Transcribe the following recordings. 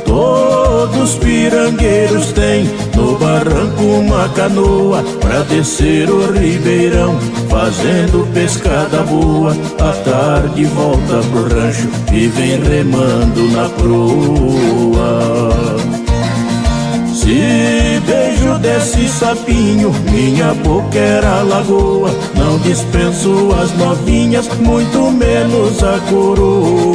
Todos pirangueiros têm no barranco uma canoa pra descer o ribeirão, fazendo pescada boa. À tarde volta pro rancho e vem remando na proa. Se beijo desse sapinho, minha boca era lagoa. Não dispenso as novinhas, muito menos a coroa.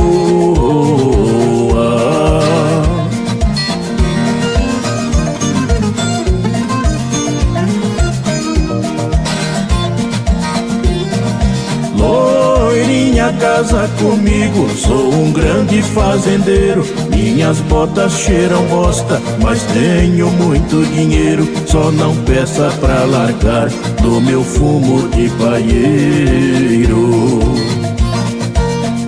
Loirinha, casa comigo, sou um grande fazendeiro. Minhas botas cheiram bosta, mas tenho muito dinheiro. Só não peça pra largar do meu fumo de paieiro.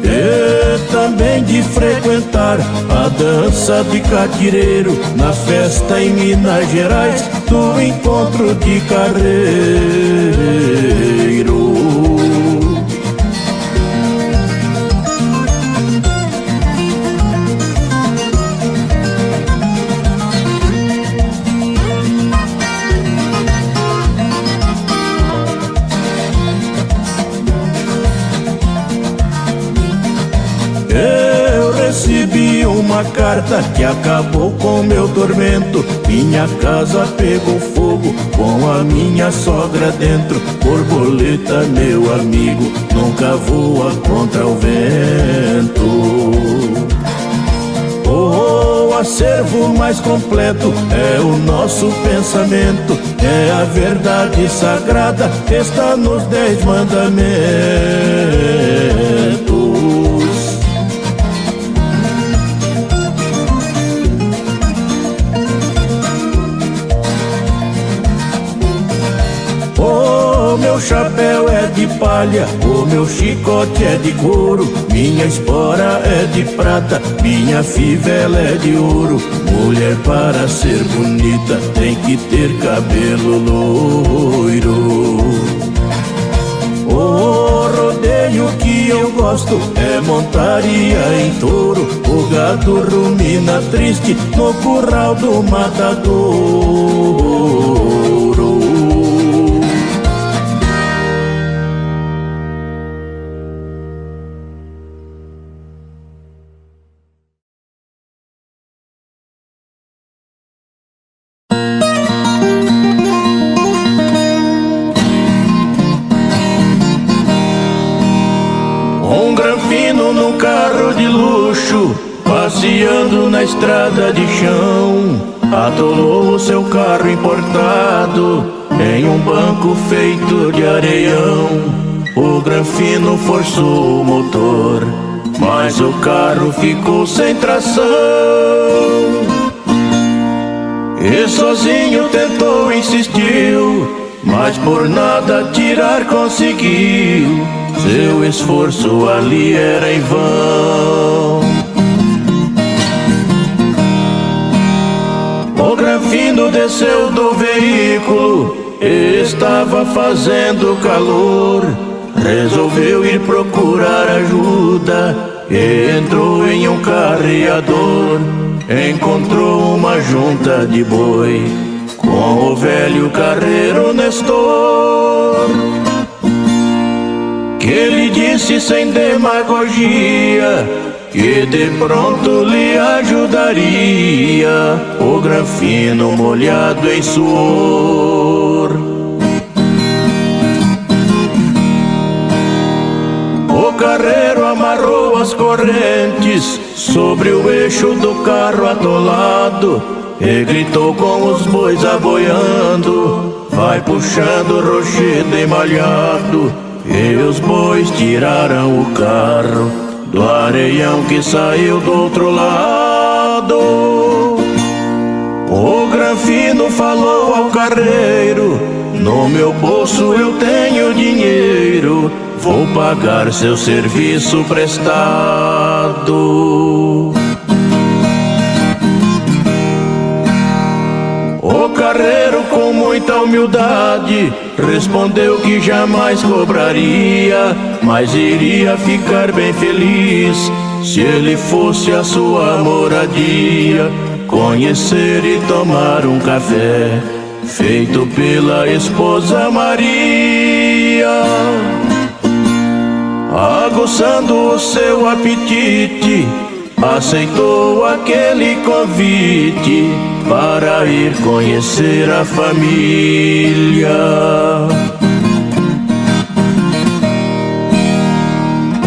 E também de frequentar a dança de catireiro, na festa em Minas Gerais do encontro de carreiro. Recebi uma carta que acabou com meu tormento. Minha casa pegou fogo com a minha sogra dentro. Borboleta, meu amigo, nunca voa contra o vento. O acervo mais completo é o nosso pensamento. É a verdade sagrada, está nos 10 mandamentos. O meu chapéu é de palha, o meu chicote é de couro, minha espora é de prata, minha fivela é de ouro. Mulher, para ser bonita tem que ter cabelo loiro. O rodeio que eu gosto é montaria em touro. O gado rumina triste no curral do matadouro. Um granfino num carro de luxo, passeando na estrada de chão, atolou o seu carro importado em um banco feito de areião. O granfino forçou o motor, mas o carro ficou sem tração. E sozinho tentou, insistiu, mas por nada tirar conseguiu. Seu esforço ali era em vão. O granfino desceu do veículo, estava fazendo calor. Resolveu ir procurar ajuda e entrou em um carreador. Encontrou uma junta de boi com o velho carreiro Nestor, que lhe disse sem demagogia que de pronto lhe ajudaria. O granfino molhado em suor. O carreiro amarrou as correntes sobre o eixo do carro atolado e gritou com os bois aboiando: vai puxando o rochedo emalhado. E os bois tiraram o carro do areião que saiu do outro lado. O granfino falou ao carreiro: no meu bolso eu tenho dinheiro, vou pagar seu serviço prestado. O carreiro, com muita humildade, respondeu que jamais cobraria, mas iria ficar bem feliz se ele fosse a sua moradia, conhecer e tomar um café feito pela esposa Maria. Aguçando o seu apetite, aceitou aquele convite para ir conhecer a família.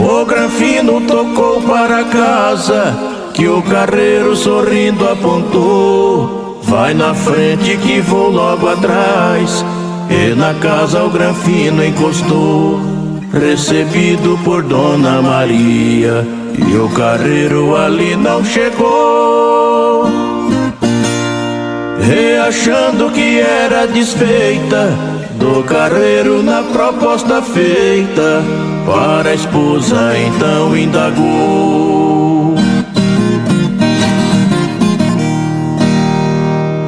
O granfino tocou para casa, que o carreiro sorrindo apontou: vai na frente que vou logo atrás. E na casa o granfino encostou, recebido por Dona Maria, e o carreiro ali não chegou. E achando que era desfeita do carreiro na proposta feita, para a esposa então indagou: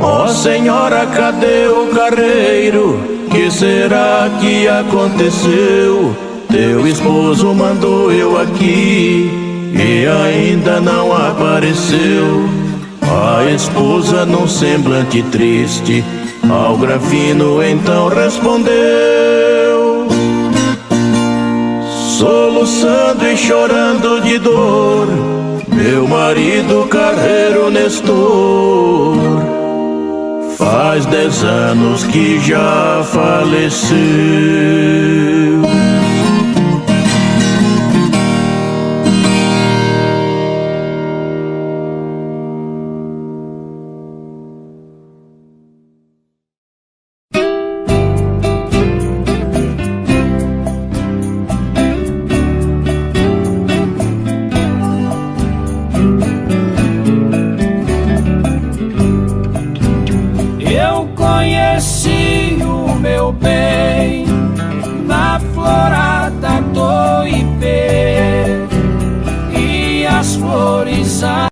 ó senhora, cadê o carreiro? Que será que aconteceu? Teu esposo mandou eu aqui e ainda não apareceu. A esposa, num semblante triste, ao granfino então respondeu, soluçando e chorando de dor: meu marido, carreiro Nestor, faz 10 anos que já faleceu.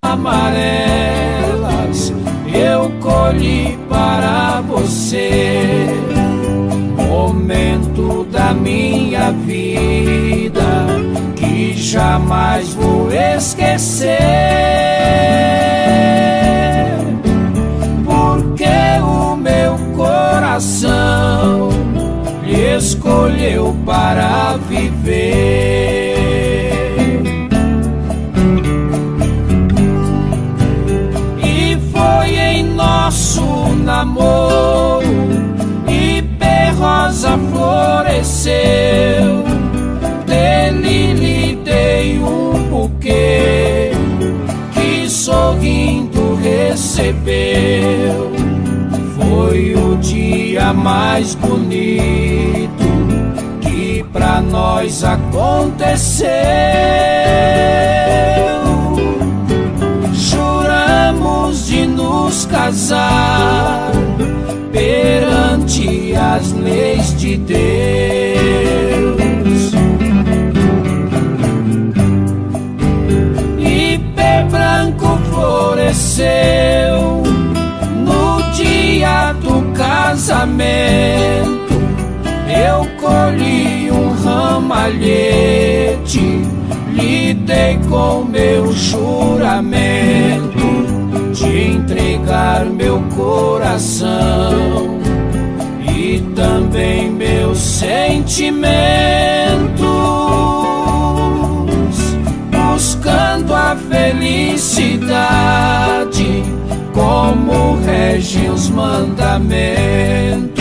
Amarelas eu colhi para você, momento da minha vida que jamais vou esquecer, porque o meu coração lhe escolheu para viver. Nosso namoro, Ipê rosa floresceu, dele lhe dei um buquê que sorrindo recebeu. Foi o dia mais bonito que pra nós aconteceu. Juramos de nos casar perante as leis de Deus. Ipê branco floresceu no dia do casamento. Eu colhi um ramalhete, lhe dei com meu juramento de entregar meu coração e também meus sentimentos, buscando a felicidade como regem os mandamentos.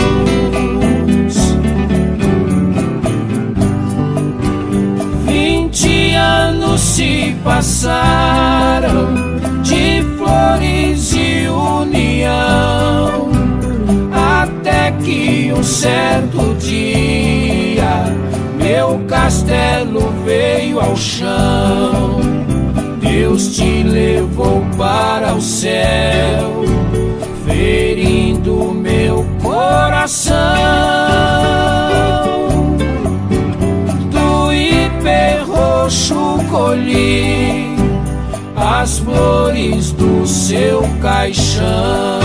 20 anos se passaram de flores e união, até que um certo dia meu castelo veio ao chão. Deus te levou para o céu, ferindo meu coração. perfume roxo colhi as flores do seu caixão.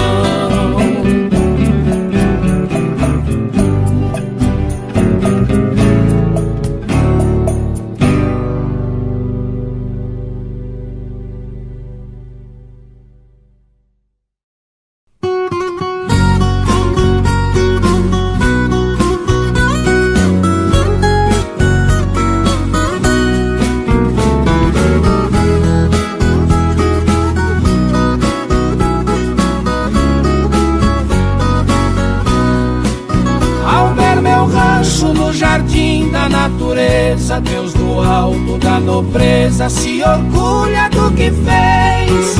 Deus do alto da nobreza se orgulha do que fez.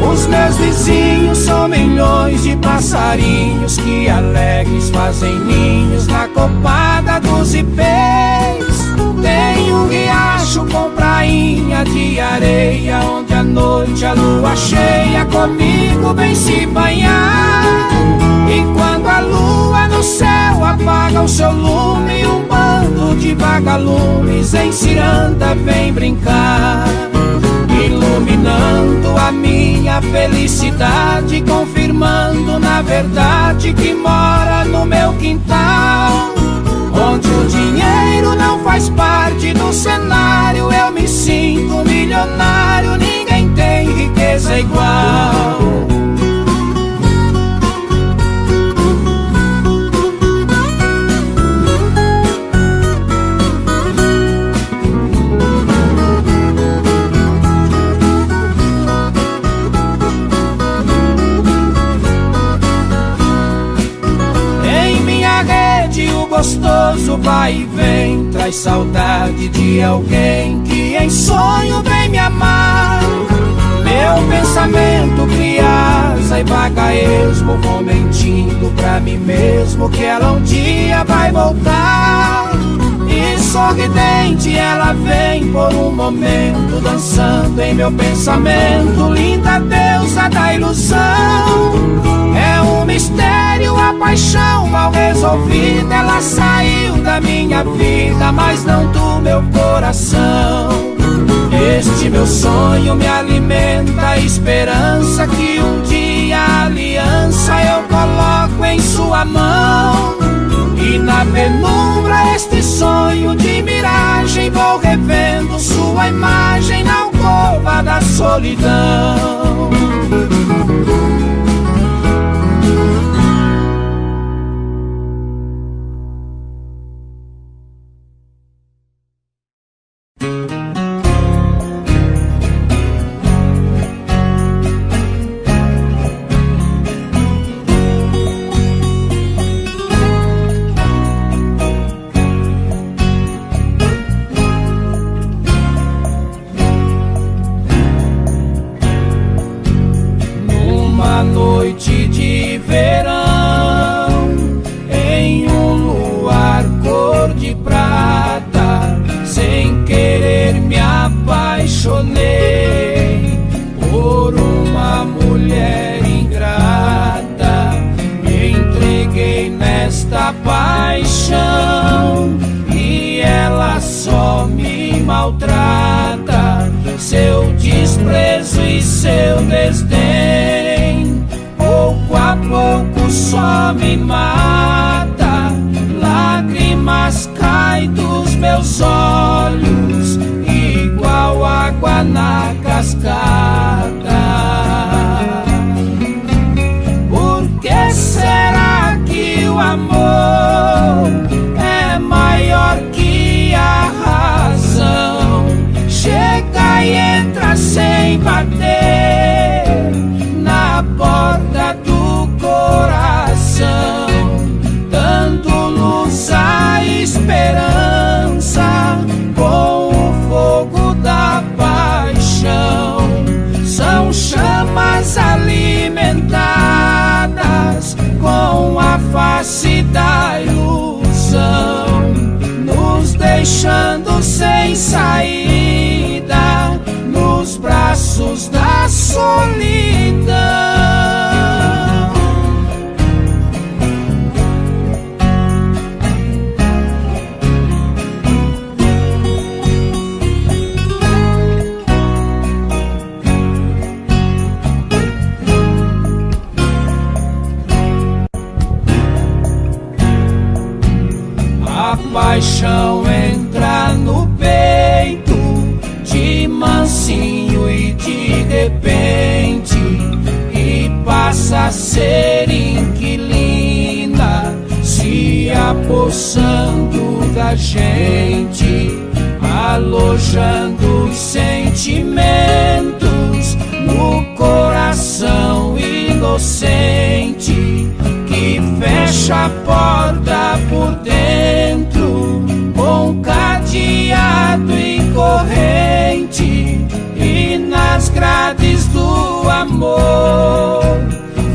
Os meus vizinhos são milhões de passarinhos que alegres fazem ninhos na copada dos ipês. Tem um riacho com prainha de areia, onde à noite a lua cheia comigo vem se banhar. E quando a lua no céu apaga o seu lume, um bando de vagalumes em ciranda vem brincar, iluminando a minha felicidade, confirmando na verdade que mora no meu quintal, onde o dinheiro não faz parte do cenário. Eu me sinto milionário, ninguém tem riqueza igual. Gostoso vai e vem, traz saudade de alguém que em sonho vem me amar. Meu pensamento cria asa e vaga esmo, vou mentindo pra mim mesmo que ela um dia vai voltar. E sorridente ela vem por um momento, dançando em meu pensamento, linda deusa da ilusão. É um mistério a paixão mal resolvida, ela saiu da minha vida, mas não do meu coração. Este meu sonho me alimenta a esperança que um dia a aliança eu coloco em sua mão. E na penumbra este sonho de miragem vou revendo sua imagem na alcova da solidão. Noite de verão, em um luar cor de prata, sem querer me apaixonei por uma mulher ingrata. Me entreguei nesta paixão e ela só me maltrata. Seu desprezo e seu desdém pouco a pouco só me mata. Lágrimas caem dos meus olhos, igual água na cascata. Por que será que o amor é maior que a razão? Chega e entra sem bater na porta do coração, dando luz à esperança com o fogo da paixão. gente, alojando os sentimentos no coração inocente que fecha a porta por dentro com cadeado e corrente, e nas grades do amor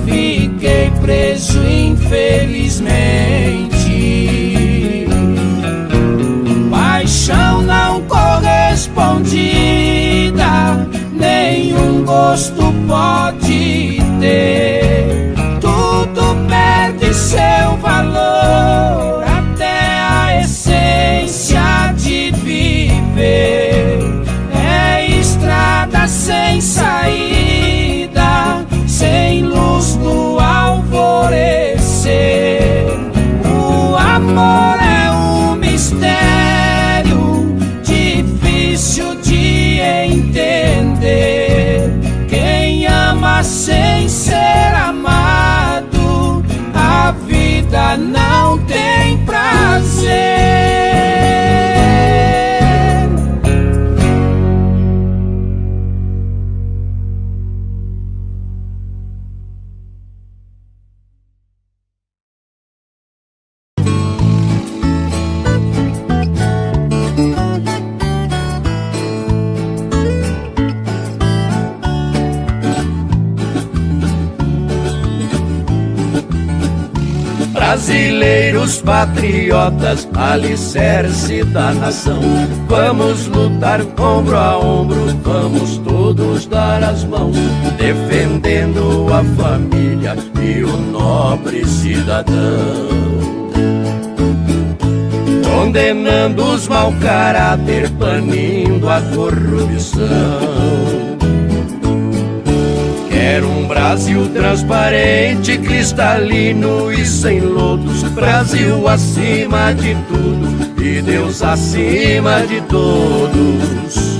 fiquei preso infelizmente. Paixão não correspondida, nenhum gosto pode ter. Tudo perde seu valor, até a essência de viver. É estrada sem saída, sem luz no alvorecer. O amor é um mistério difícil de entender. Quem ama sem ser amado, a vida não tem prazer. Brasileiros patriotas, alicerce da nação, vamos lutar ombro a ombro, vamos todos dar as mãos, defendendo a família e o nobre cidadão, condenando os mau caráter, banindo a corrupção. Quero um Brasil transparente, cristalino e sem lodos, Brasil acima de tudo e Deus acima de todos.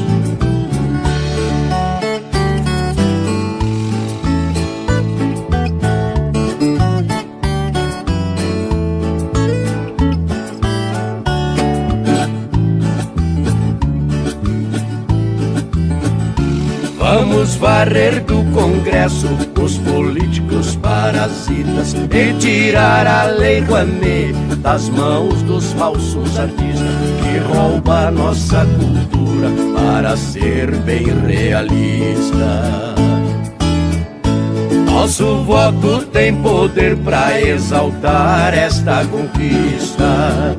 Vamos varrer do Congresso os políticos parasitas e tirar a Lei Rouanet das mãos dos falsos artistas que roubam nossa cultura para ser bem realista. Nosso voto tem poder para exaltar esta conquista.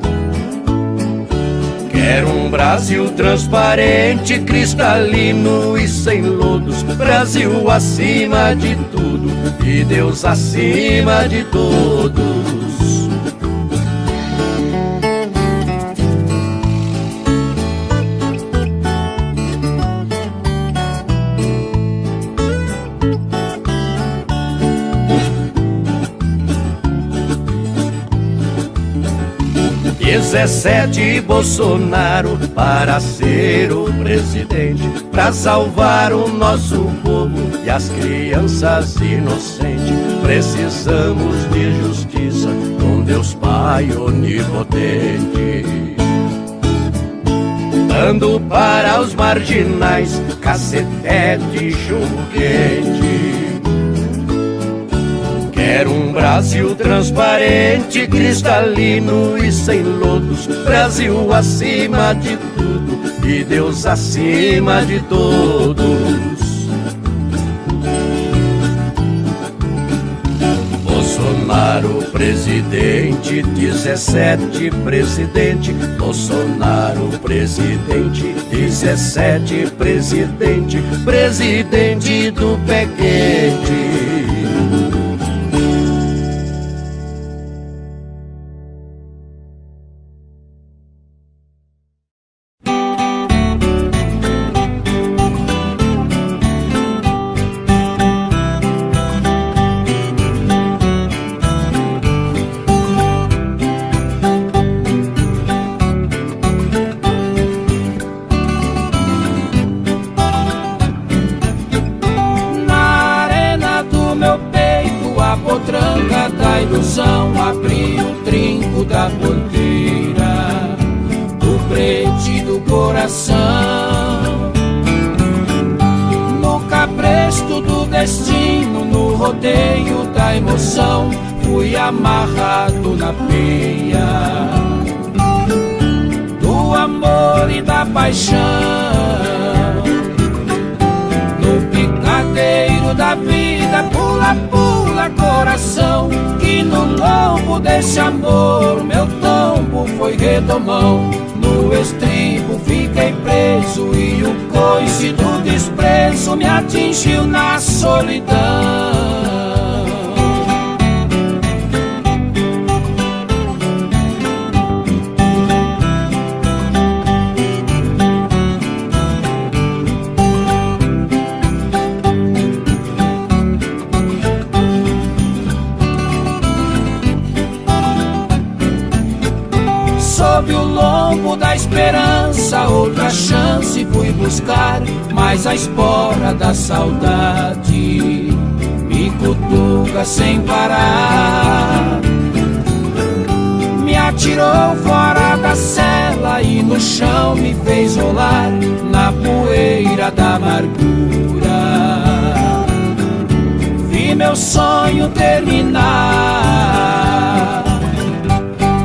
Quero um Brasil transparente, cristalino e sem lodos, Brasil acima de tudo e Deus acima de todos. Dezessete Bolsonaro para ser o presidente, para salvar o nosso povo e as crianças inocentes. Precisamos de justiça com Deus Pai onipotente, dando para os marginais cacetete e chumbo quente. Quero um Brasil transparente, cristalino e sem lodos, Brasil acima de tudo e Deus acima de todos. Bolsonaro presidente, 17 presidente, Bolsonaro presidente, 17 presidente, presidente do pé quente. Tranca da ilusão, abri o trinco da porteira. coração. No cabresto do destino, no rodeio da emoção, fui amarrado na peia do amor e da paixão. No picadeiro da vida, pula, pula coração, que no lombo desse amor meu tombo foi redomão. No estribo fiquei preso e o coice do desprezo me atingiu na solidão. Sob o lombo da esperança, outra chance fui buscar, mas a espora da saudade me cutuca sem parar. Me atirou fora da cela e no chão me fez rolar na poeira da amargura. Vi meu sonho terminar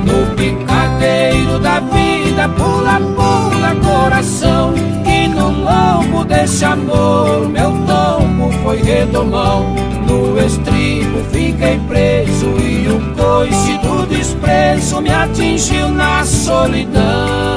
no picadeiro da vida, pula, pula coração, que no lombo desse amor meu tombo foi redomão. No estribo fiquei preso e o coice do desprezo me atingiu na solidão.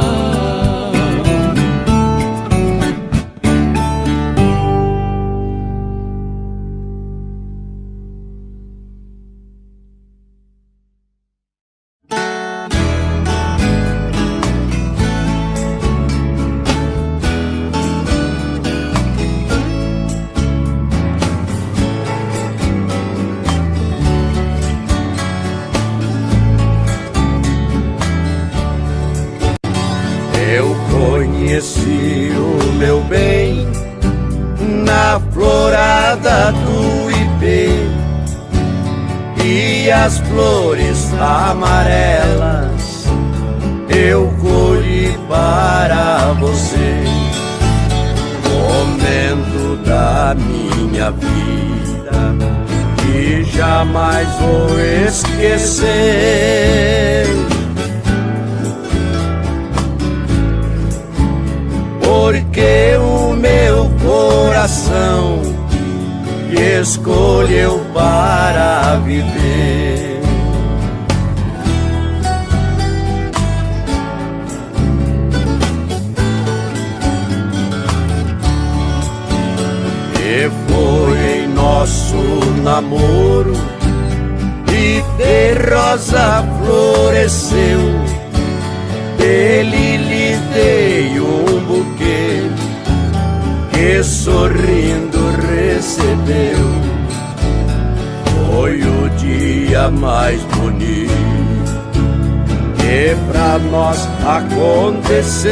Eu conheci o meu bem na florada do ipê, e as flores amarelas eu colhi para você. Momento da minha vida que jamais vou esquecer, porque o meu coração me escolheu para viver. E foi em nosso namoro e de rosa floresceu, dele lhe dei um buquê que sorrindo recebeu. Foi o dia mais bonito que pra nós aconteceu.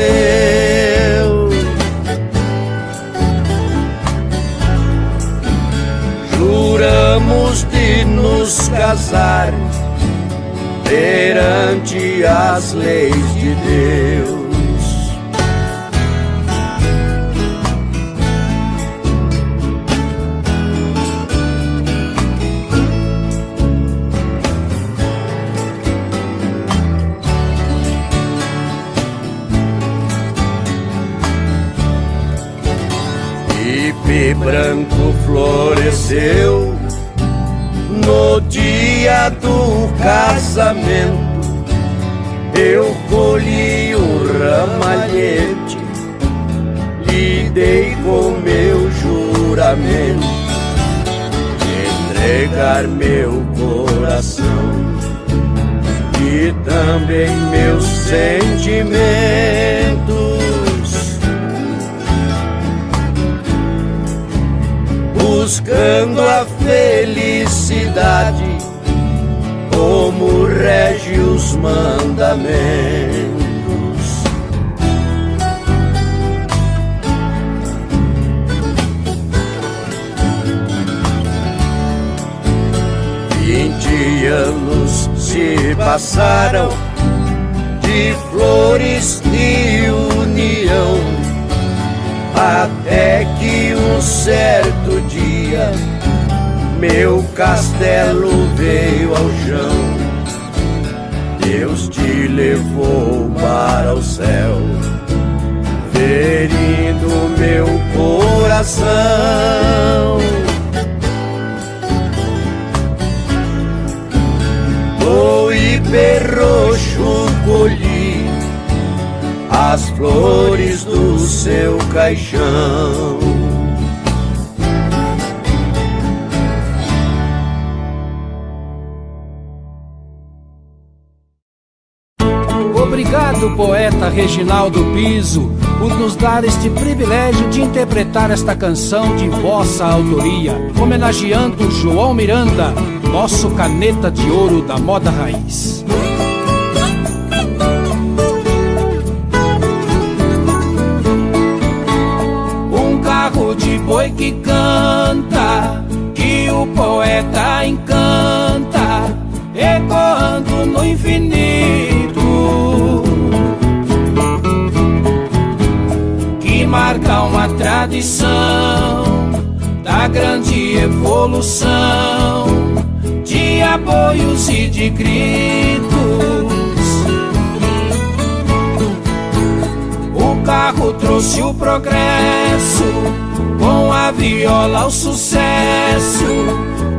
Juramos de nos casar perante as leis de Deus. Ipê branco floresceu no dia do casamento. Eu colhi um ramalhete, lhe dei com meu juramento, entregar meu coração e também meus sentimentos, buscando a felicidade como rege os mandamentos. 20 anos se passaram de flores e união, até que um certo dia meu castelo veio ao chão. Deus te levou para o céu, ferindo meu coração. Do ipê roxo colhi as flores do seu caixão. Obrigado, poeta Reginaldo Piso, por nos dar este privilégio de interpretar esta canção de vossa autoria, homenageando João Miranda, nosso caneta de ouro da moda raiz. Um carro de boi que canta, que o poeta encanta, ecoando no infinito, que marca uma tradição da grande evolução de apoios e de gritos. O carro trouxe o progresso, com a viola o sucesso,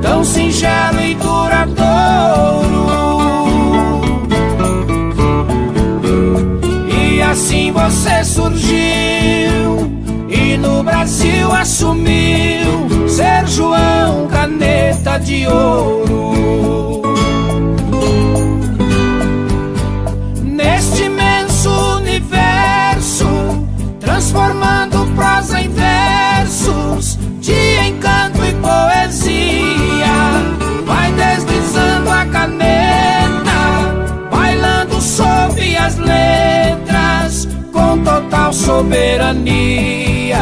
tão singelo e duradouro. E assim você surgiu e no Brasil assumiu ser João Caneta de Ouro. Neste imenso universo, transformando prosa em versos, de encanto e poesia, vai deslizando a caneta, bailando sob as letras, com total soberania.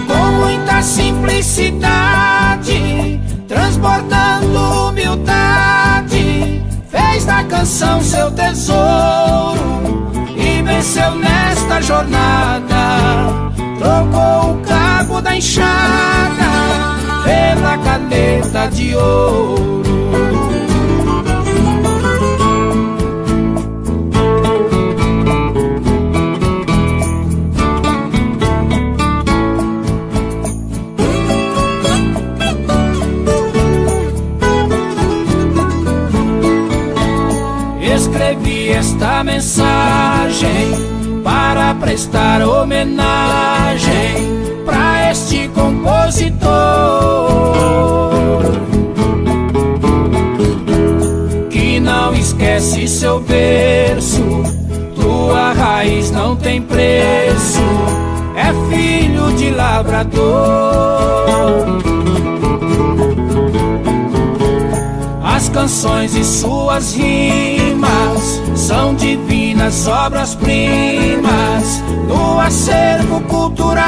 Com muita simplicidade, transbordando humildade, fez da canção seu tesouro e venceu nesta jornada. Trocou o cabo da enxada pela caneta de ouro. Escrevi esta mensagem para prestar homenagem pra este compositor, que não esquece seu berço. Tua raiz não tem preço, é filho de lavrador. As canções e suas rimas são divinas obras-primas do acervo cultural.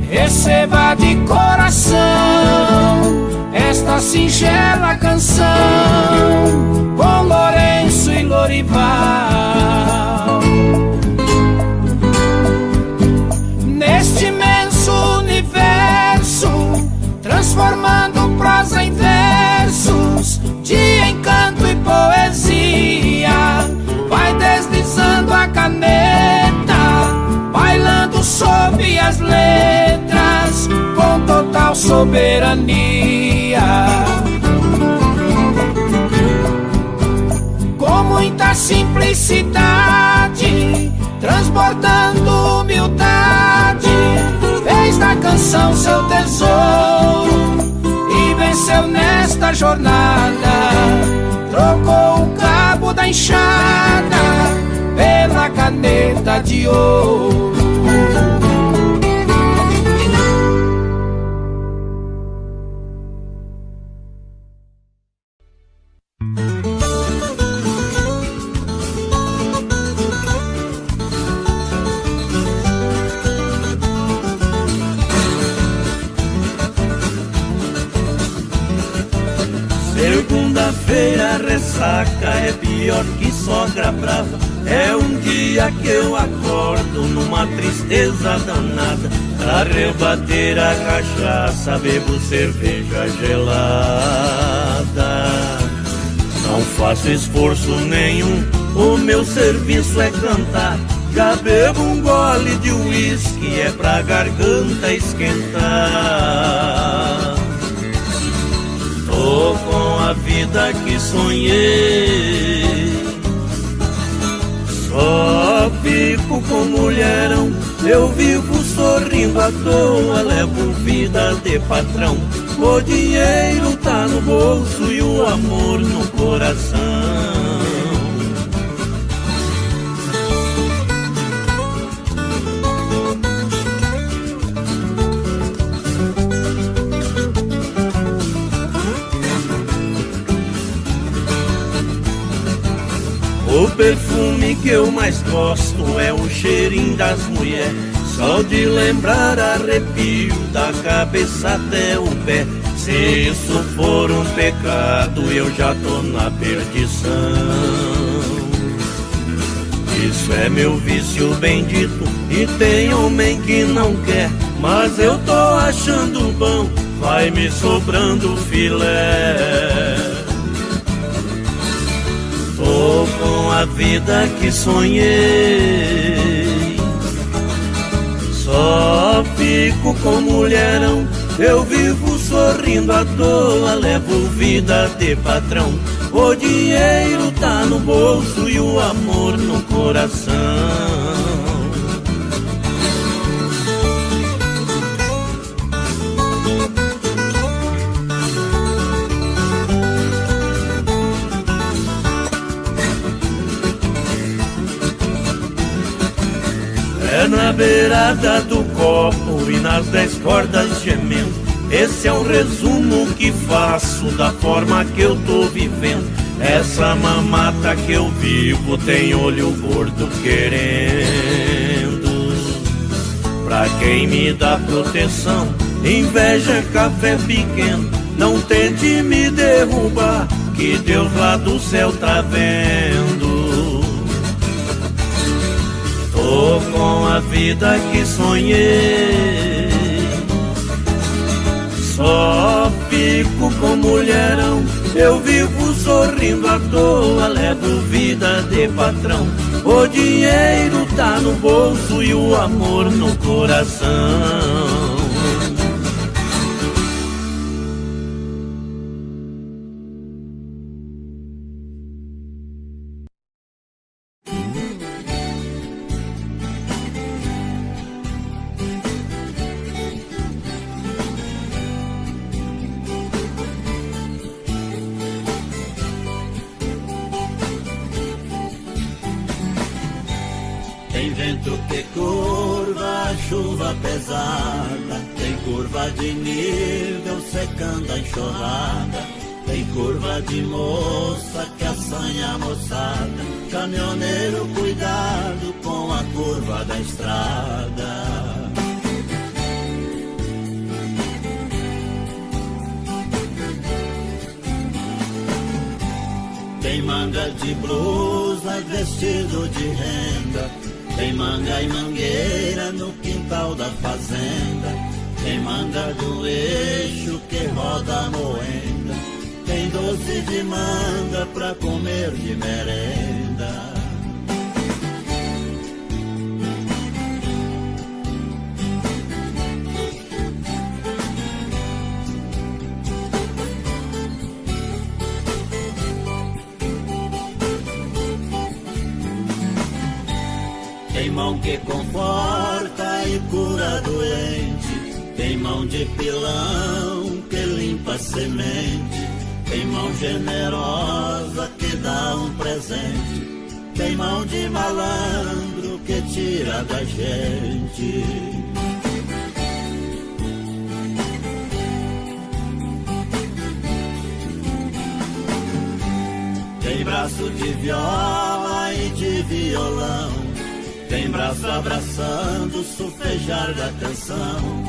Receba de coração esta singela canção com Lourenço e Lorival. Neste imenso universo, transformando prosa em versos, de encanto e poesia, vai deslizando a caneta, bailando sob as letras, com total soberania. Com muita simplicidade, transbordando humildade, fez da canção seu tesouro e venceu nesta jornada. Trocou o cabo da enxada pela caneta de ouro. Segunda-feira ressaca é pior que sogra brava. É um dia que eu acordo numa tristeza danada. Pra rebater a cachaça bebo cerveja gelada. Não faço esforço nenhum, o meu serviço é cantar. Já bebo um gole de uísque, é pra garganta esquentar. Tô com a vida que sonhei, só fico com mulherão. Eu vivo sorrindo à toa, levo vida de patrão. O dinheiro tá no bolso e o amor no coração. O perfume que eu mais gosto é o cheirinho das mulheres. Só de lembrar arrepio da cabeça até o pé. Se isso for um pecado, eu já tô na perdição. Isso é meu vício bendito e tem homem que não quer. Mas eu tô achando bom, vai me sobrando filé. Tô com a vida que sonhei, só fico com mulherão. Eu vivo sorrindo à toa, levo vida de patrão. O dinheiro tá no bolso e o amor no coração. É na beirada do copo e nas 10 cordas gemendo. Esse é um resumo que faço da forma que eu tô vivendo. Essa mamata que eu vivo tem olho gordo querendo. Pra quem me dá proteção, inveja é café pequeno. Não tente me derrubar, que Deus lá do céu tá vendo. Tô com a vida que sonhei, só fico com mulherão. Eu vivo sorrindo à toa, levo vida de patrão. O dinheiro tá no bolso e o amor no coração. Tem vento que curva a chuva pesada, tem curva de nível secando a enxurrada, tem curva de moça que assanha a moçada. Caminhoneiro, cuidado com a curva da estrada. Tem manga de blusa, vestido de renda, tem manga e mangueira no quintal da fazenda, tem manga do eixo que roda moenda, tem doce de manga pra comer de merenda. Tem mão que conforta e cura doente, tem mão de pilão que limpa semente, tem mão generosa que dá um presente, tem mão de malandro que tira da gente. Tem braço de viola e de violão, tem braço abraçando o sufejar da canção,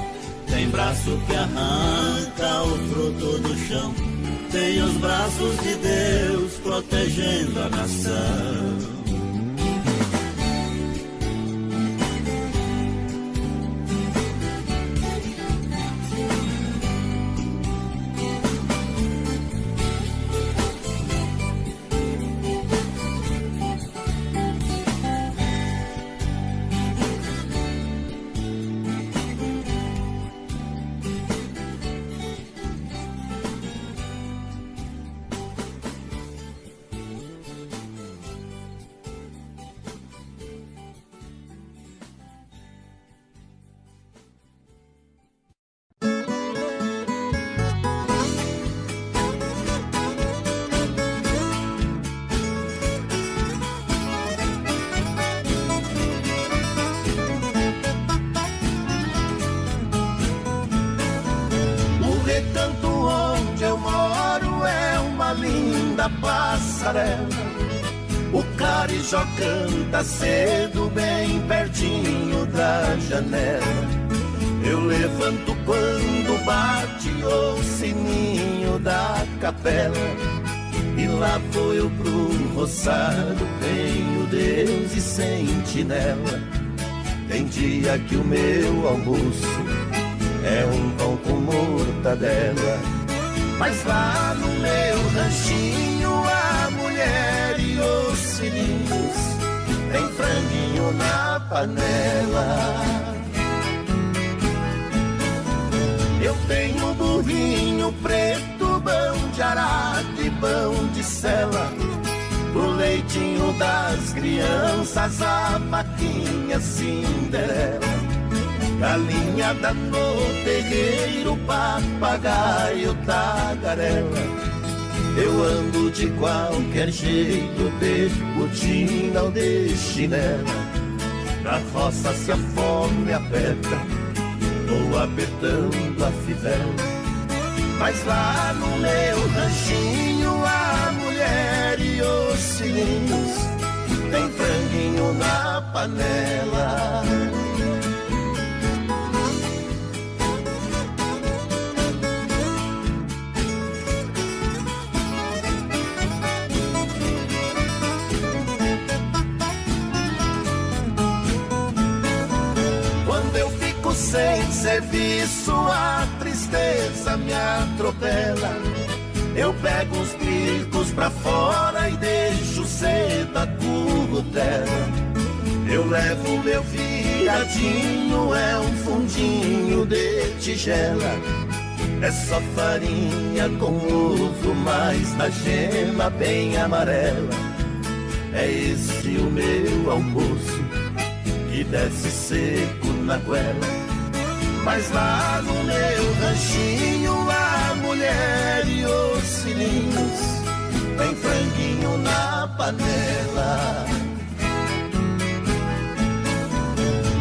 tem braço que arranca o fruto do chão, tem os braços de Deus protegendo a nação. O carijó canta cedo, bem pertinho da janela. Eu levanto quando bate o sininho da capela. E lá vou eu pro roçado, tenho Deus e sentinela. Tem dia que o meu almoço é um pão com mortadela. Mas lá no meu ranchinho a mulher e os filhinhos tem franguinho na panela. Eu tenho burrinho preto, bão de arado e bão de sela. Pro leitinho das crianças, a vaquinha Cinderela. Galinhada no terreiro, papagaio, tagarela. Eu ando de qualquer jeito, de botina ou de chinela. Na roça se a fome aperta, vou apertando a fivela. Mas lá no meu ranchinho, a mulher e os filhinhos tem franguinho na panela. Sem serviço a tristeza me atropela. Eu pego os bicos pra fora e deixo cedo a currutela. Eu levo meu viadinho, é um fundinho de tigela. É só farinha com ovo, mas a gema bem amarela. É esse o meu almoço, que desce seco na goela. Mas lá no meu ranchinho, a mulher e os filhinhos tem franguinho na panela.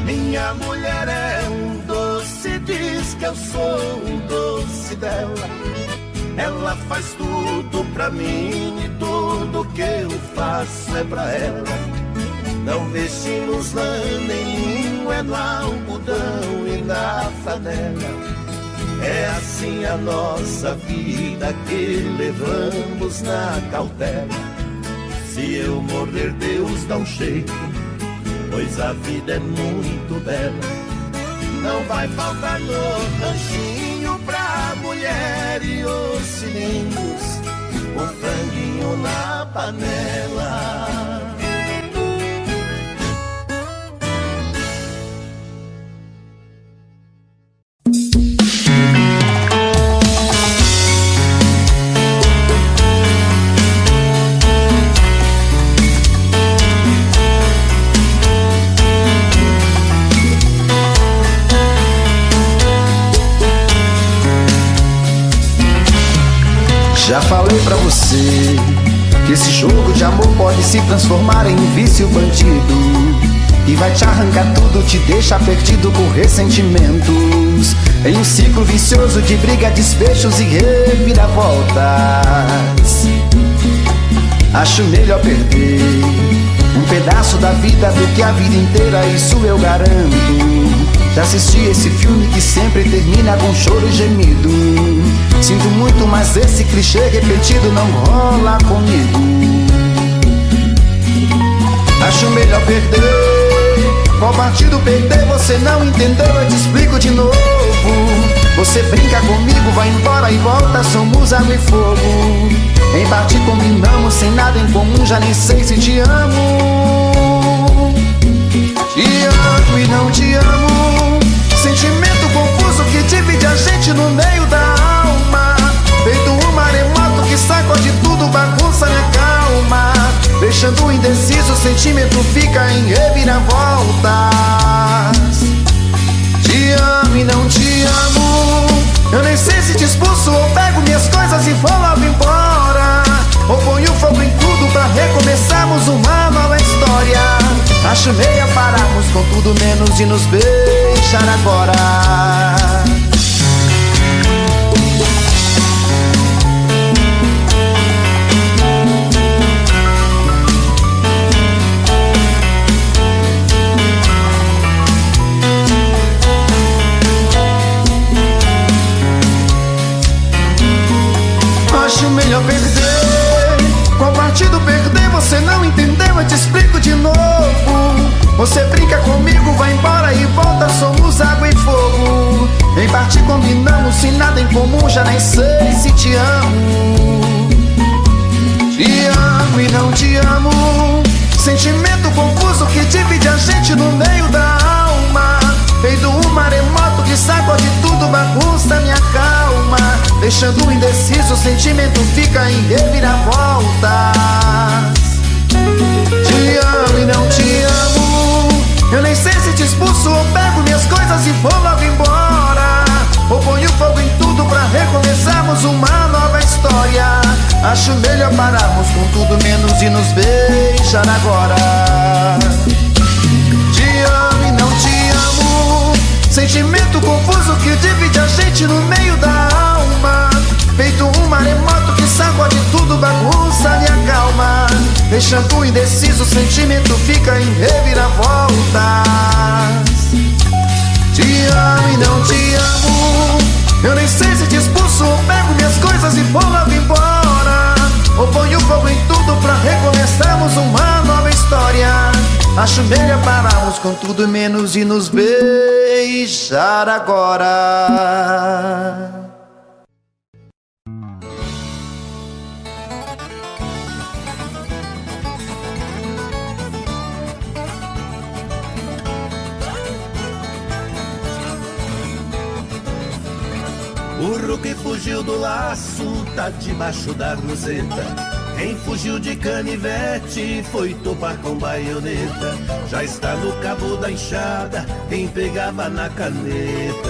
Minha mulher é um doce, diz que eu sou um doce dela. Ela faz tudo pra mim e tudo que eu faço é pra ela. Não vestimos lã nem linho, é no algodão e na flanela. É assim a nossa vida que levamos na cautela. Se eu morrer, Deus dá um jeito, pois a vida é muito bela. Não vai faltar no ranchinho pra mulher e os filhinhos um franguinho na panela. Já falei pra você que esse jogo de amor pode se transformar em um vício bandido e vai te arrancar tudo, te deixar perdido com ressentimentos, em um ciclo vicioso de briga, desfechos e reviravoltas. Acho melhor perder um pedaço da vida do que a vida inteira, isso eu garanto. Já assisti esse filme que sempre termina com choro e gemido. Sinto muito, mas esse clichê repetido não rola comigo. Acho melhor perder. Qual partido perder? Você não entendeu, eu te explico de novo. Você brinca comigo, vai embora e volta, somos água e fogo. Em parte combinamos, sem nada em comum, já nem sei se te amo. Te amo e não te amo. Sentimento confuso que divide a gente no meio da alma. Feito um maremoto que sacode tudo, bagunça minha calma. Deixando indeciso, o sentimento fica em reviravoltas. Te amo e não te amo. Eu nem sei se te expulso ou pego minhas coisas e vou logo embora. Ou ponho fogo em tudo pra recomeçarmos uma nova história. Acho meia pararmos com tudo menos de nos beijar agora. Acho melhor perder. Qual partido perder? Você não entendeu, eu te explico de novo. Você brinca comigo, vai embora e volta, somos água e fogo. Em parte combinamos, sem nada em comum, já nem sei se te amo. Te amo e não te amo. Sentimento confuso que divide a gente no meio da alma. Feito um maremoto que sacode tudo, bagunça minha calma. Deixando indeciso, o sentimento fica em reviravoltas. Te amo e não te amo. Eu nem sei se te expulso ou pego minhas coisas e vou logo embora. Ou ponho fogo em tudo pra recomeçarmos uma nova história. Acho melhor pararmos com tudo menos de nos beijar agora. Te amo e não te amo. Sentimento confuso que divide a gente no meio da alma. Feito um maremoto que sacode tudo, bagunça minha calma. Deixando indeciso, o sentimento fica em reviravoltas. Te amo e não te amo. Eu nem sei se te expulso ou pego minhas coisas e vou logo embora. Ou ponho fogo em tudo pra recomeçarmos uma nova história. Acho melhor pararmos com tudo menos de nos beijar agora. Burro que fugiu do laço, tá debaixo da gruzeta. Quem fugiu de canivete foi topar com baioneta. Já está no cabo da enxada, quem pegava na caneta.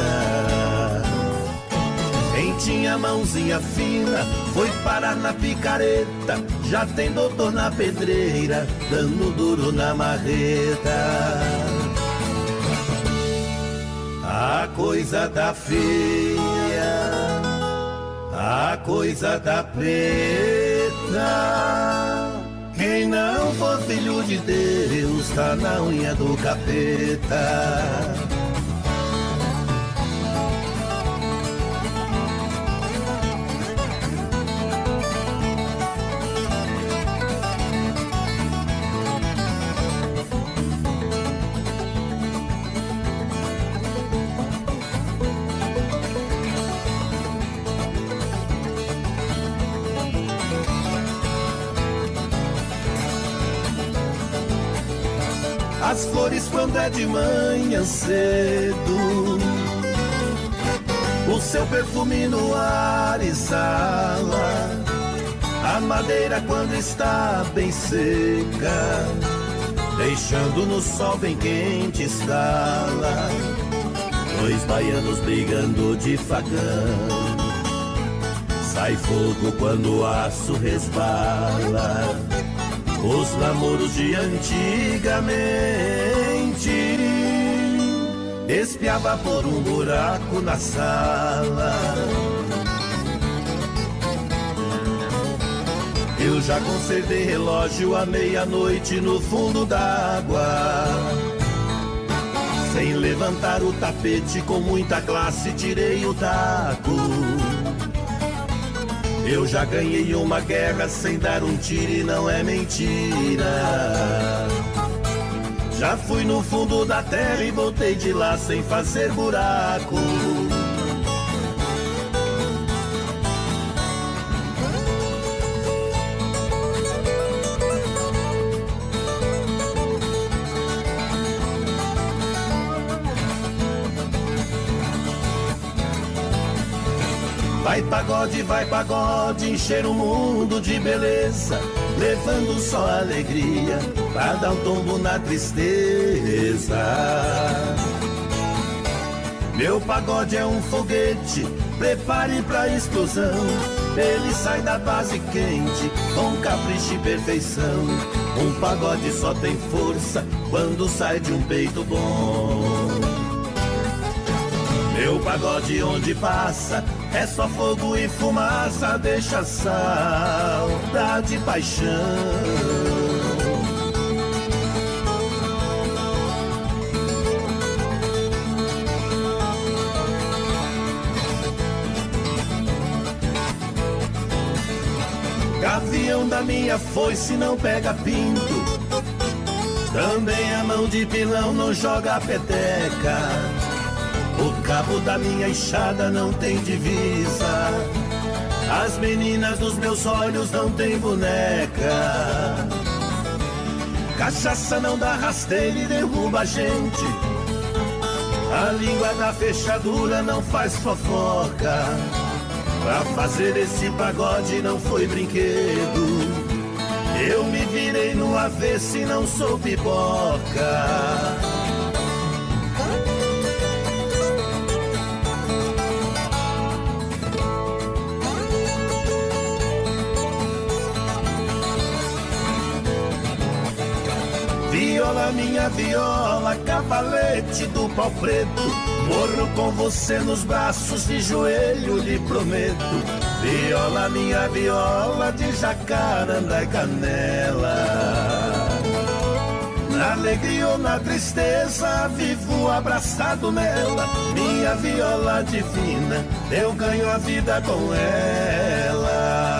Quem tinha mãozinha fina foi parar na picareta. Já tem doutor na pedreira, dando duro na marreta. A coisa tá feia, a coisa tá preta. Quem não for filho de Deus tá na unha do capeta. As flores quando é de manhã cedo, o seu perfume no ar exala. A madeira quando está bem seca, deixando no sol bem quente estala. Dois baianos brigando de facão, sai fogo quando o aço resbala. Os namoros de antigamente espiava por um buraco na sala. Eu já conservei relógio à meia-noite no fundo d'água. Sem levantar o tapete, com muita classe tirei o taco. Eu já ganhei uma guerra sem dar um tiro e não é mentira. Já fui no fundo da terra e voltei de lá sem fazer buraco. Vai pagode, encher o mundo de beleza, levando só alegria pra dar um tombo na tristeza. Meu pagode é um foguete, prepare pra explosão. Ele sai da base quente, com capricho e perfeição. Um pagode só tem força quando sai de um peito bom. Meu pagode onde passa é só fogo e fumaça, deixa saudade e paixão. Gavião da minha foice não pega pinto, também a mão de pilão não joga peteca. O cabo da minha enxada não tem divisa, as meninas dos meus olhos não tem boneca. Cachaça não dá rasteira e derruba a gente, a língua da fechadura não faz fofoca. Pra fazer esse pagode não foi brinquedo, eu me virei no avesso e não sou pipoca. Viola, minha viola, cavalete do pau preto, morro com você nos braços, de joelho lhe prometo. Viola, minha viola, de jacaranda e canela. Na alegria ou na tristeza, vivo abraçado nela. Minha viola divina, eu ganho a vida com ela.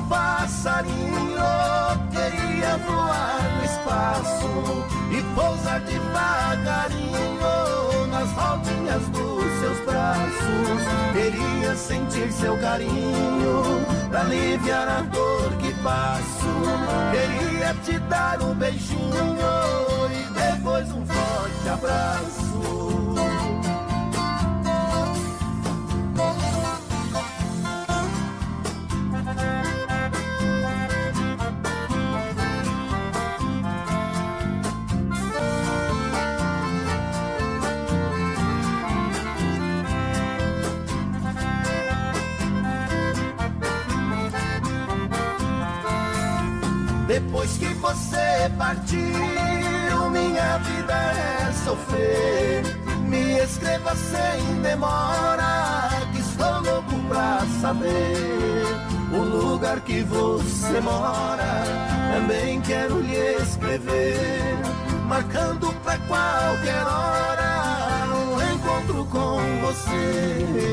Passarinho, queria voar no espaço e pousar devagarinho nas rodinhas dos seus braços. Queria sentir seu carinho pra aliviar a dor que passo. Queria te dar um beijinho e depois um forte abraço. Depois que você partiu, minha vida é sofrer. Me escreva sem demora, que estou louco pra saber o lugar que você mora. Também quero lhe escrever, marcando pra qualquer hora um encontro com você.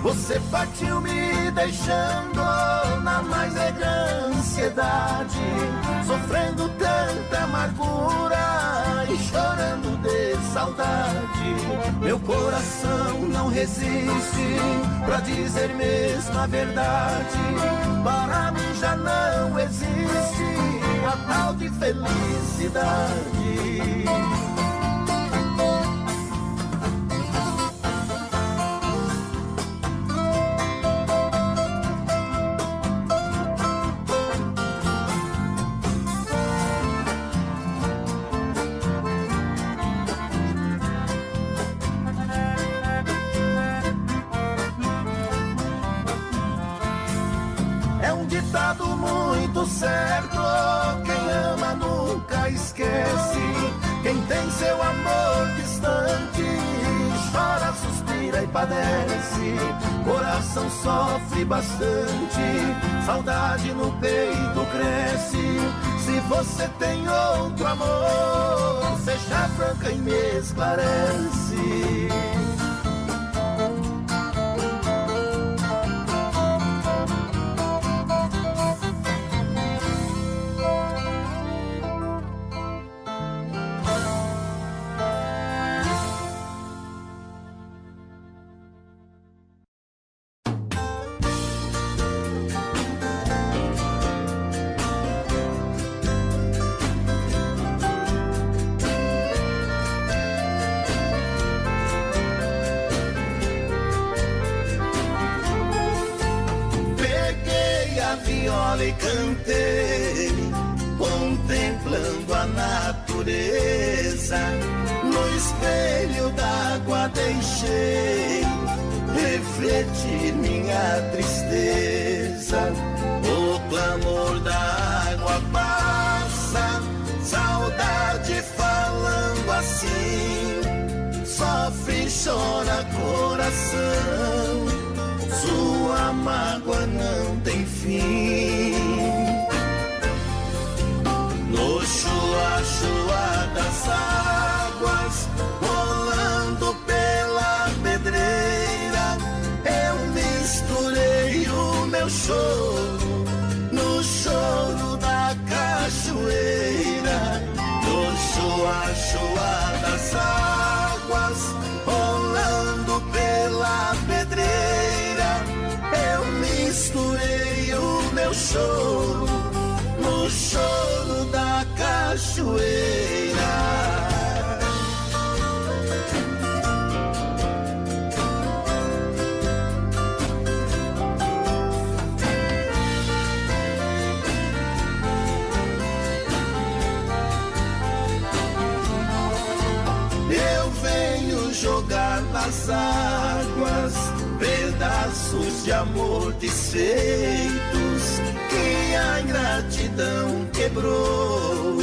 Você partiu me deixando na mais velha ansiedade, sofrendo tanta amargura e chorando de saudade. Meu coração não resiste pra dizer mesmo a verdade, para mim já não existe a tal de felicidade. É um ditado muito certo, quem ama nunca esquece. Quem tem seu amor distante, chora, suspira e padece. Coração sofre bastante, saudade no peito cresce. Se você tem outro amor, seja franca e me esclarece. Viola e cantei, contemplando a natureza. No espelho d'água deixei refletir minha tristeza. O clamor da água passa, saudade falando assim. Sofre e chora coração, sua mágoa não tem fim. No chua-chua das águas, rolando pela pedreira, eu misturei o meu choro no choro da cachoeira. No chua-chua das águas, rolando pela pedreira, eu misturei o meu choro no choro da cachoeira. Eu venho jogar nas águas pedaços de amor desfeitos que a ingratidão quebrou.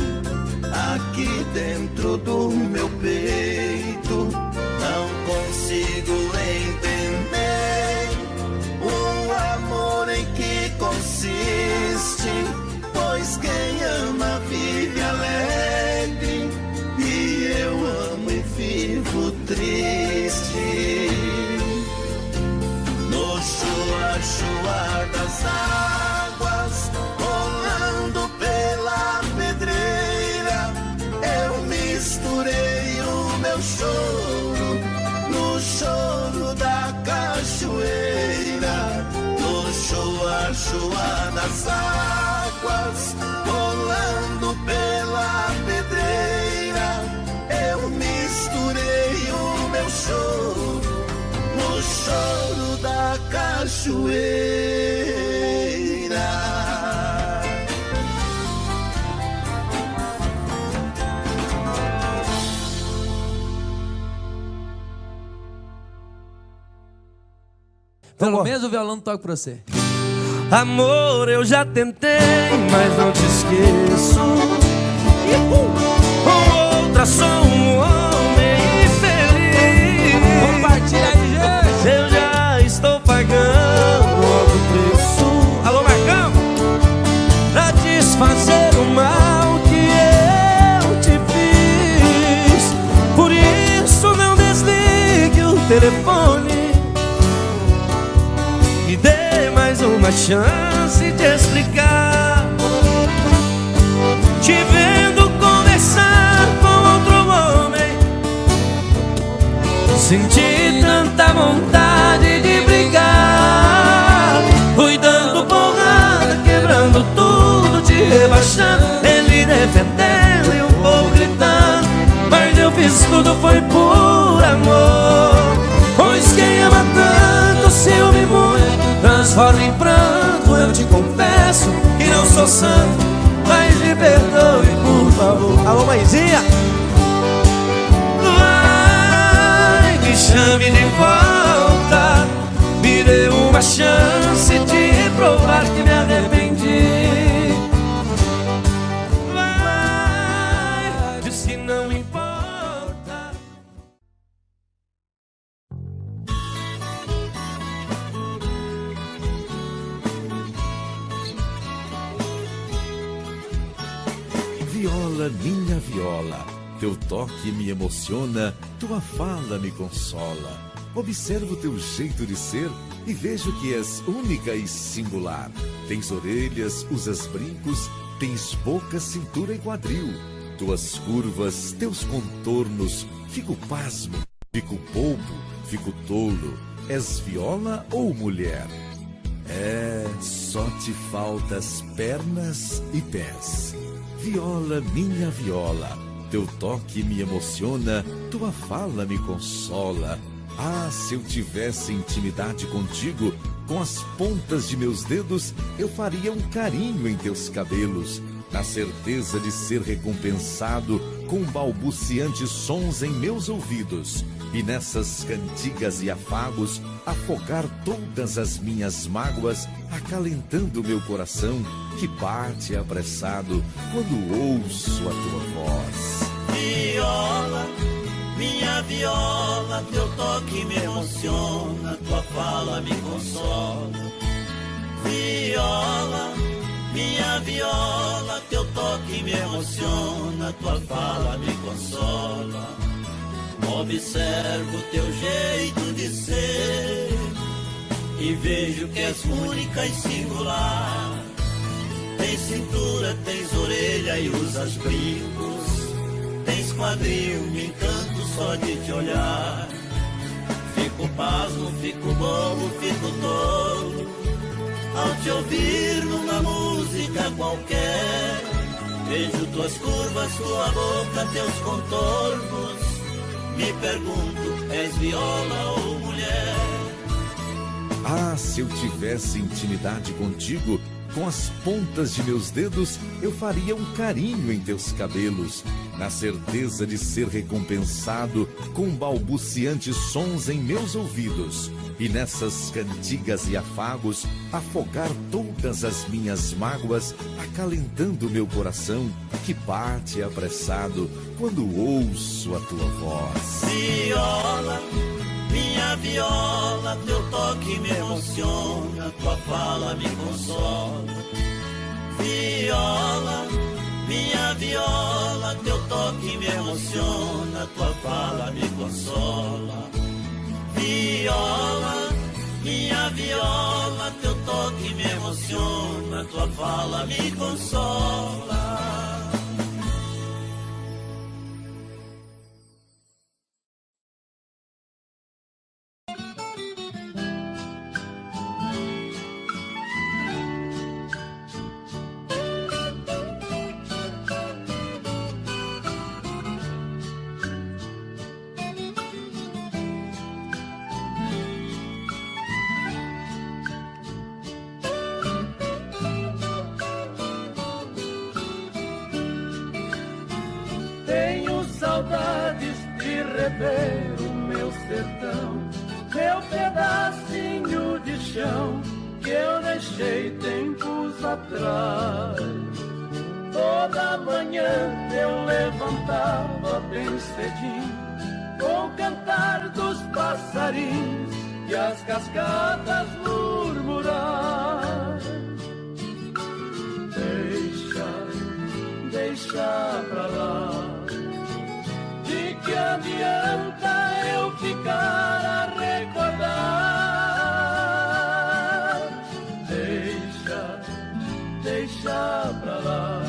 Aqui dentro do meu peito não consigo entender o amor em que consiste, pois quem ama vive alegre e eu amo e vivo triste. No chua-chua das águas, rolando pela pedreira, eu misturei o meu choro no choro da cachoeira. No chua-chua das águas, rolando pela pedreira, eu misturei o meu choro no choro da cachoeira. Pelo menos o violão toca pra você. Amor, eu já tentei, mas não te esqueço. Com outra sou um homem infeliz. Compartilha aí, gente. Eu já estou pagando alto preço. Alô, Marcão? Pra desfazer o mal que eu te fiz. Por isso não desligue o telefone. Me dê mais uma chance de explicar. Te vendo conversar com outro homem, senti tanta vontade de brigar. Fui dando porrada, quebrando tudo, te rebaixando. fedendo e o povo gritando, mas eu fiz tudo foi por amor. Pois quem ama tanto ciúme muito transforma em pranto. Eu te confesso que não sou santo, mas me perdoe por favor. Alô, mãezinha! Vai, me chame de volta, me dê uma chance de provar que me arrependi. Vai, diz que não importa. Viola, minha viola, teu toque me emociona, tua fala me consola. Observo teu jeito de ser e vejo que és única e singular. Tens orelhas, usas brincos, tens boca, cintura e quadril. Tuas curvas, teus contornos, fico pasmo, fico bobo, fico tolo. És viola ou mulher? É, só te faltas pernas e pés. Viola, minha viola, teu toque me emociona, tua fala me consola. Ah, se eu tivesse intimidade contigo, com as pontas de meus dedos, eu faria um carinho em teus cabelos, na certeza de ser recompensado com balbuciantes sons em meus ouvidos, e nessas cantigas e afagos afogar todas as minhas mágoas, acalentando meu coração que bate apressado quando ouço a tua voz. Viola, minha viola, teu toque me emociona, tua fala me consola. Viola, minha viola, teu toque me emociona, tua fala me consola. Observo teu jeito de ser e vejo que és única e singular. Tens cintura, tens orelha e usas brincos, tens quadril, me encanto só de te olhar. Fico pasmo, fico bobo, fico tolo ao te ouvir numa música qualquer. Vejo tuas curvas, tua boca, teus contornos. Me pergunto, és viola ou mulher? Ah, se eu tivesse intimidade contigo, com as pontas de meus dedos, eu faria um carinho em teus cabelos, na certeza de ser recompensado com balbuciantes sons em meus ouvidos, e nessas cantigas e afagos afogar todas as minhas mágoas, acalentando meu coração que bate apressado quando ouço a tua voz. Viola, minha viola, teu toque me emociona, tua fala me consola. Viola, minha viola, teu toque me emociona, tua fala me consola. Viola, minha viola, teu toque me emociona, tua fala me consola. Saudades de rever o meu sertão, meu pedacinho de chão que eu deixei tempos atrás. Toda manhã eu levantava bem cedinho, com o cantar dos passarinhos e as cascatas murmurar. Deixa pra lá, que adianta eu ficar a recordar? Deixa pra lá.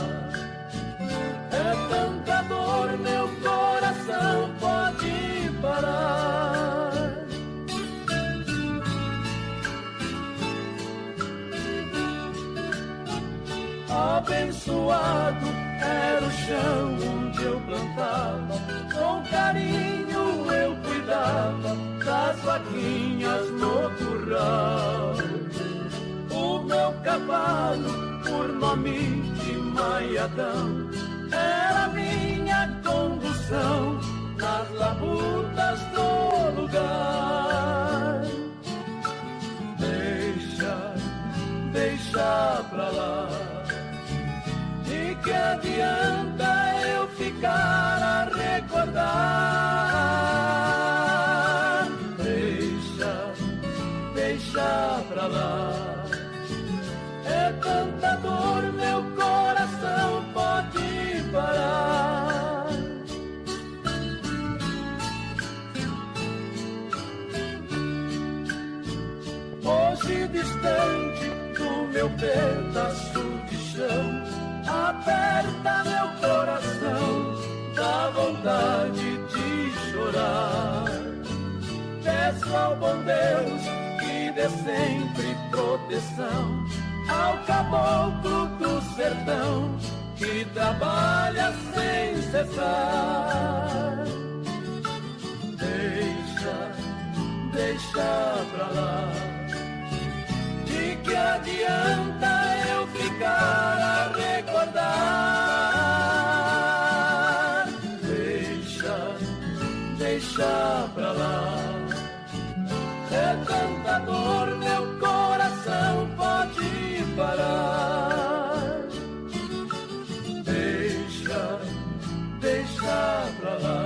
É tanta dor, meu coração pode parar. A abençoado era o chão onde eu plantava, com carinho eu cuidava das vaquinhas no curral. O meu cavalo, por nome de Maiadão, era minha condução nas labutas do lugar. Deixa pra lá, de que adianta eu ficar a recordar? Deixa pra lá, é tanta dor, meu coração pode parar. Hoje distante do meu pedaço de chão, aperta meu coração, dá vontade de chorar. Peço ao bom Deus que dê sempre proteção ao caboclo do sertão, que trabalha sem cessar. Deixa pra lá, de que adianta eu ficar a recordar? Deixa pra lá, é tanta dor, meu coração pode parar. Deixa pra lá.